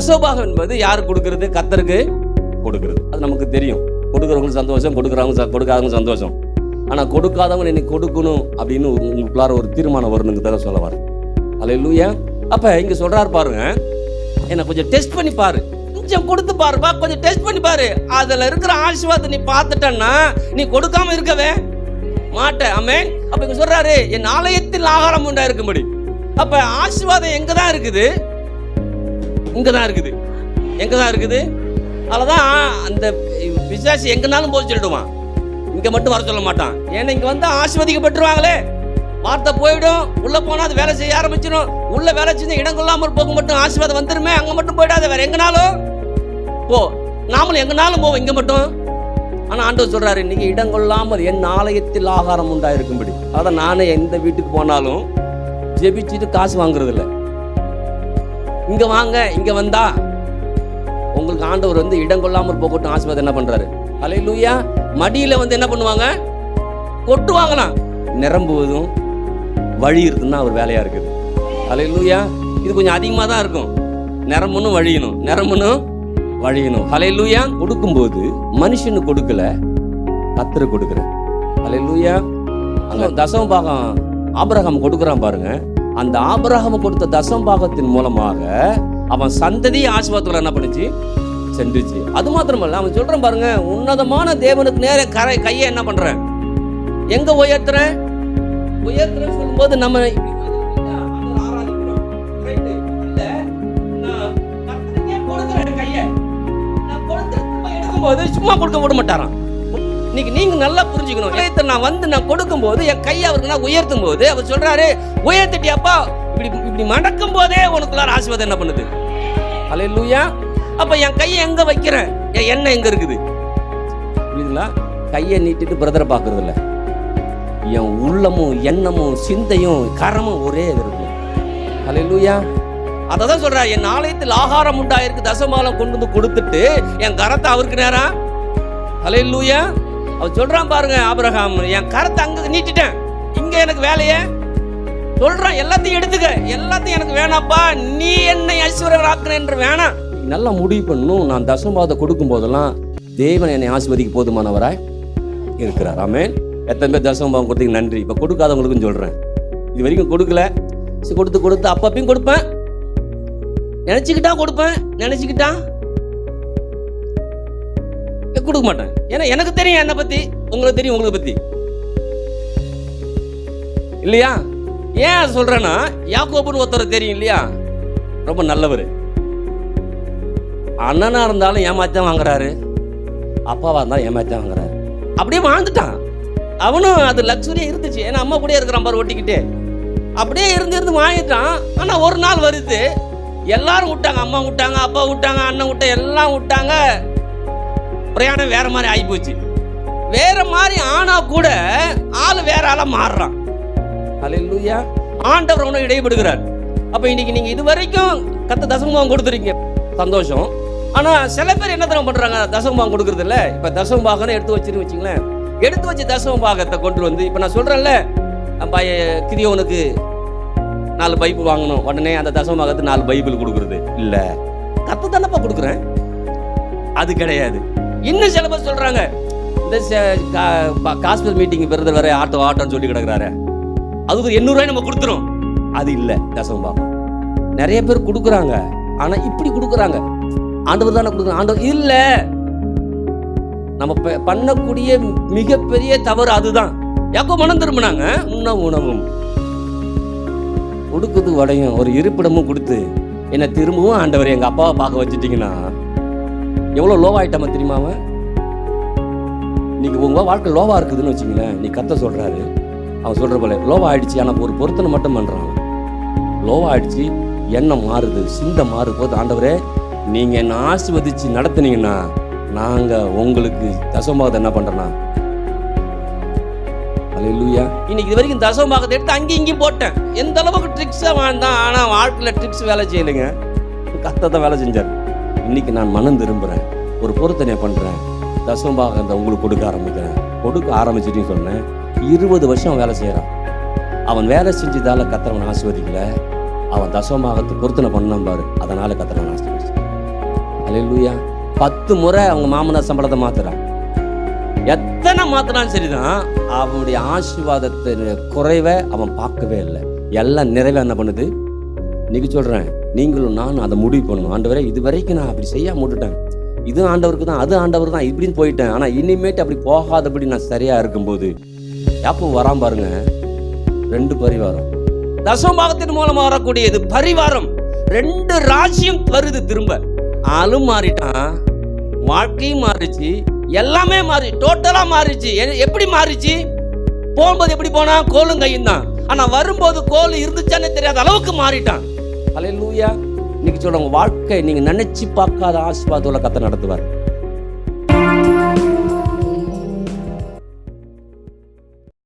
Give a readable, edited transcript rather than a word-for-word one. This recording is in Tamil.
தசமபாகம் என்பது யாருக்கு கொடுக்கறது? கர்த்தருக்கு கொடுக்கறது. அது நமக்கு தெரியும். கொடுக்குறவங்களுக்கு சந்தோஷம், கொடுக்காதவங்க சந்தோஷம். ஆனா கொடுக்காதவங்க இன்னைக்கு கொடுக்கணும் அப்படின்னு உங்களுக்குள்ளார ஒரு தீர்மானம் வரணுங்க தான் சொல்ல வரேன். அல்லேலூயா. அப்ப இங்க சொல்றாரு பாருங்க, என்ன கொஞ்சம் டெஸ்ட் பண்ணி பாரு, கொஞ்சம் கொடுத்து பாருப்பா, கொஞ்சம் டெஸ்ட் பண்ணி பாரு. அதுல இருக்கிற ஆசீர்வாதத்தை நீ பார்த்துட்டன்னா நீ கொடுக்காம இருக்கவே மாட்ட. ஆமென். அப்ப இங்க சொல்றாரு, என் ஆலயத்தில் ஆகாரம் உண்டா இருக்கும்படி. அப்ப ஆசீர்வாதம் எங்கதான் இருக்குது? இங்கதான் இருக்குது. எங்கதான் இருக்குது? அதனாலதான் அந்த பிசாசு எங்கனாலும் போய் சொல்லிடுவான், இங்க மட்டும் வர சொல்ல மாட்டான். ஏன்னா இங்க வந்து ஆசீர்வதிக்கப்பட்டுருவாங்களே, வார்த்தை போயிடும், உள்ள போனா அது வேலை செய்ய ஆரம்பிச்சிடும். உள்ள வேலை செஞ்ச இடம் கொள்ளாமல் போக மட்டும் ஆசீர்வாதம் வந்துருமே, அங்க மட்டும் போயிடாத, வேற எங்கனாலும் போ. நாமளும் எங்கனாலும் போவோம், இங்க மட்டும். ஆனா ஆண்டவர் சொல்றாரு, நீங்க இடம் கொள்ளாமல் என் ஆலயத்தில் ஆகாரம் உண்டா இருக்கும்படி. அதான் நானே எந்த வீட்டுக்கு போனாலும் ஜெபிச்சுட்டு காசு வாங்குறது இல்லை. இங்க வாங்க, இங்க வந்தா உங்களுக்கு ஆண்டவர் வந்து இடம் கொள்ளாமல் போகட்டும் ஆசீர்வாதம் என்ன பண்றாரு? அல்லேலூயா. மடியில வந்து என்ன பண்ணுவாங்க? கொட்டுவாங்களாம். நிரம்புவதும் வழி இருக்குன்னா அவர் வேலையா இருக்குது. அல்லேலூயா. இது கொஞ்சம் அதிகமாக தான் இருக்கும். நிரம்பணும் வழியணும், நிரம்பணும் வழியணும். அல்லேலூயா. கொடுக்கும்போது மனுஷனு கொடுக்கல, கர்த்தருக்கு கொடுக்குற. அல்லேலூயா. அங்க தசமபாகம் ஆபிரகாம் கொடுக்குறான் பாருங்க. அந்த ஆபிரகாம் கொடுத்த தசமபாகத்தின் மூலமாக அவன் சந்ததி ஆசீர்வாதத்துல என்ன பண்ணுச்சு? சென்றுச்சு. அது மாத்திரமல்ல, அவன் சொல்றான் பாருங்க, உன்னதமான தேவனுக்கு நேர கையை என்ன பண்றேன்? எங்க உயர்த்துறேன்? உயர்த்துறேன்னு சொல்லும்போது நம்ம சும்மா கொடுக்க விட மாட்டாராம். இன்னைக்கு நீங்க நல்லா புரிஞ்சுக்கணும். நான் வந்து நான் கொடுக்கும் போது என் கையை அவருக்கு நான் உயர்த்தும் போது அவர் சொல்றாரு, உயர்த்திட்டியாப்பா, இப்படி மடக்கும் போதே உனக்குள்ளார ஆசீர்வாதம் என்ன பண்ணுது? அல்லேலூயா. அப்ப என் கையை எங்க வைக்கிறேன்? என் எண்ணம் எங்க இருக்குது? புரியுதுங்களா? கையை நீட்டிட்டு பிரதரை பாக்குறது இல்ல, என் உள்ளமும் எண்ணமும் சிந்தையும் கரமும் ஒரே இருக்கும். அல்லேலூயா. அததான் சொல்ற, என் ஆலயத்தில் ஆகாரம் உண்டாயிருக்கு, தசமபாகம் கொண்டு வந்து கொடுத்துட்டு என் கரத்தை அவருக்கு நேரம். அல்லேலூயா. அவர் சொல்றான் பாருங்க, ஆபிரகாம், என் கரத்தை அங்க நீட்டிட்டேன், இங்க எனக்கு வேலைய சொல்றான், எல்லாத்தையும் எடுத்துக்க, எல்லாத்தையும் எனக்கு வேணாப்பா, நீ என்னை ஐஸ்வர்யராக்குற என்று வேணாம். நல்லா முடிவு பண்ணணும். நான் தசமபாகத்தை கொடுக்கும் போதெல்லாம் தேவன் என்னை ஆசீர்வதிக்க போதுமானவராய் இருக்கிறார். ஆமென். எத்தனை பேர் தசமபாகம் கொடுத்தீங்க? நன்றி. இப்ப கொடுக்காதவங்களுக்கும் சொல்றேன், இது வரைக்கும் கொடுக்கல, கொடுத்து அப்பப்பையும் கொடுப்பேன், நினைச்சுக்கிட்டா கொடுப்பேன், நினைச்சுக்கிட்டா கொடுக்க மாட்டேன். ஏன்னா எனக்கு தெரியும் என்னை பத்தி, உங்களுக்கு தெரியும் உங்களை பத்தி, இல்லையா? ஏன் சொல்றேன்னா, யாக்கோபுன்னு ஒருத்தர் தெரியும் இல்லையா? ரொம்ப நல்லவர். அண்ணனா இருந்தாலும் ஏமாத்தான் வாங்குறாரு, அப்பாவா இருந்தாலும் ஏமாத்தான் வாங்குறாரு. அப்படியே வாழ்ந்துட்டான் அவனும். அது லக்ஸுரியா இருந்துச்சு, ஏன்னா அம்மா கூட இருக்கிறான் பாரு ஒட்டிக்கிட்டே. அப்படியே இருந்து வாங்கிட்டான். ஆனா ஒரு நாள் வருது, எல்லாரும் விட்டாங்க, அம்மா விட்டாங்க, அப்பா விட்டாங்க, அண்ணன் விட்டாங்க, எல்லாம் விட்டாங்க. பிரயாணம் வேற மாதிரி ஆகி போச்சு. வேற மாதிரி ஆனா கூட ஆளு வேற ஆளா மாறுறான். அல்லேலூயா. ஆண்டவர் உனக்கு இடைப்படுகிறார். அப்ப இன்னைக்கு நீங்க இது வரைக்கும் தசமபாகம் கொடுத்துருக்கீங்க, சந்தோஷம். ஆனா சில பேர் என்ன தரம் பண்றாங்க? தசமபாகம் கொடுக்கறது இல்ல. இப்ப தசமபாகம் எடுத்து வச்சுன்னு வச்சுங்களேன், எடுத்து வச்சு தசமபாகத்தை கொண்டு வந்து, இப்ப நான் சொல்றேன்ல, கிதியோனுக்கு 4 பைபிள் வாங்கணும், உடனே அந்த தசமபாகத்தை 4 பைபிள் கொடுக்கறது இல்ல. கர்த்தர் தானப்பா கொடுக்குறேன், அது கிடையாது. இன்னும் சில பேர் சொல்றாங்க, இந்த காஸ்பல் மீட்டிங் விருது வர ஆட்டோன்னு சொல்லி கிடக்குறாரு, அதுக்கு 800 ரூபாய் நம்ம கொடுத்துரும். அது இல்ல தசமபாகம். நிறைய பேர் கொடுக்குறாங்க, ஆனா இப்படி கொடுக்குறாங்க, ஆண்டவர் தானே கொடுக்குறாங்க, ஆண்டவர் இல்ல. நம்ம பண்ணக்கூடிய மிகப்பெரிய தவறு அதுதான். யாக்கோ மனம் திரும்பினாங்க. உணவும் கொடுக்குது வடையும் ஒரு இருப்பிடமும் கொடுத்து என்ன திரும்பவும் ஆண்டவர் எங்க அப்பாவை பார்க்க வச்சுட்டீங்கன்னா எவ்வளவு லோவாயிட்டமா தெரியுமா? அவன் நீங்க உங்க வாழ்க்கை லோவா இருக்குதுன்னு வச்சுங்களேன், நீ கர்த்தர் சொல்றாரு, அவன் சொல்ற போல லோவா ஆயிடுச்சு. ஆனா ஒரு பொருத்தனை மட்டும் பண்றான், லோவா ஆயிடுச்சு, எண்ணம் மாறுது, சிந்தை மாறு போது, ஆண்டவரே நீங்க என்ன ஆசீர்வதிச்சு நடத்துனீங்கன்னா நாங்க உங்களுக்கு தசமபாகத்தை என்ன பண்றோம்னா. அல்லேலூயா. இன்னைக்கு இது வரைக்கும் தசமபாகத்தை எடுத்து அங்கேயும் இங்கேயும் போட்டேன், எந்த அளவுக்கு ட்ரிக்ஸா வாழ்ந்தான். ஆனா வாழ்க்கையில ட்ரிக்ஸ் வேலை செய்யலைங்க, கர்த்தர் தான் வேலை செஞ்சார். இன்னைக்கு நான் மனம் திரும்புறேன், ஒரு பொருத்தனை பண்றேன், தசமபாகத்தை உங்களுக்கு கொடுக்க ஆரம்பிக்கிறேன். கொடுக்க ஆரம்பிச்சுட்டு சொன்னேன், 20 வருஷம் வேலை செய்யறான். அவன் வேலை செஞ்சதால கர்த்தர் அவன் ஆசீர்வதிக்கல, அவன் தசமபாகத்தை பொருத்தனை பண்ணான் பாரு, அதனால கர்த்தர் அவன் ஆசீர்வதிச்சார். அல்லேலூயா. 10 முறை அவங்க மாமனார் சம்பளத்தை மாத்துறான். எத்தனை மாத்தினாலும் சரிதான், அவனுடைய ஆசீர்வாதத்தின் குறைவை அவன் பார்க்கவே இல்லை. எல்லாம் நிறைவே என்ன பண்ணுது? இன்னைக்கு சொல்றேன், நீங்களும் நானும் அதை முடிவு பண்ணணும். ஆண்டவரே, இது வரைக்கும் நான் அப்படி செய்யாம விட்டுட்டேன், இது ஆண்டவருக்கு தான், அது ஆண்டவர் தான், இப்படின்னு போயிட்டேன். ஆனா இனிமேட்டு அப்படி போகாதபடி நான் சரியா இருக்கும்போது யாப்போ வராம பாருங்க, 2 பரிவாரம். தசமபாகத்தின் மூலமா வரக்கூடியது பரிவாரம். 2 ராஜ்யம் வருது. திரும்ப ஆளும் மாறிட்டான், வாழ்க்கையும் மாறிச்சு, எல்லாமே மாறி டோட்டலா மாறிச்சு. எப்படி மாறிச்சு? போகும்போது எப்படி போனா? கோலும் கையும் தான். ஆனா வரும்போது கோல் இருந்துச்சானே தெரியாத அளவுக்கு மாறிட்டான். அல்லேலூயா. இன்னைக்கு சொல்றவங்க வாழ்க்கை நீங்க நினைச்சு பார்க்காத ஆசீர்வாதத்தோட கர்த்தர் நடத்துவார்.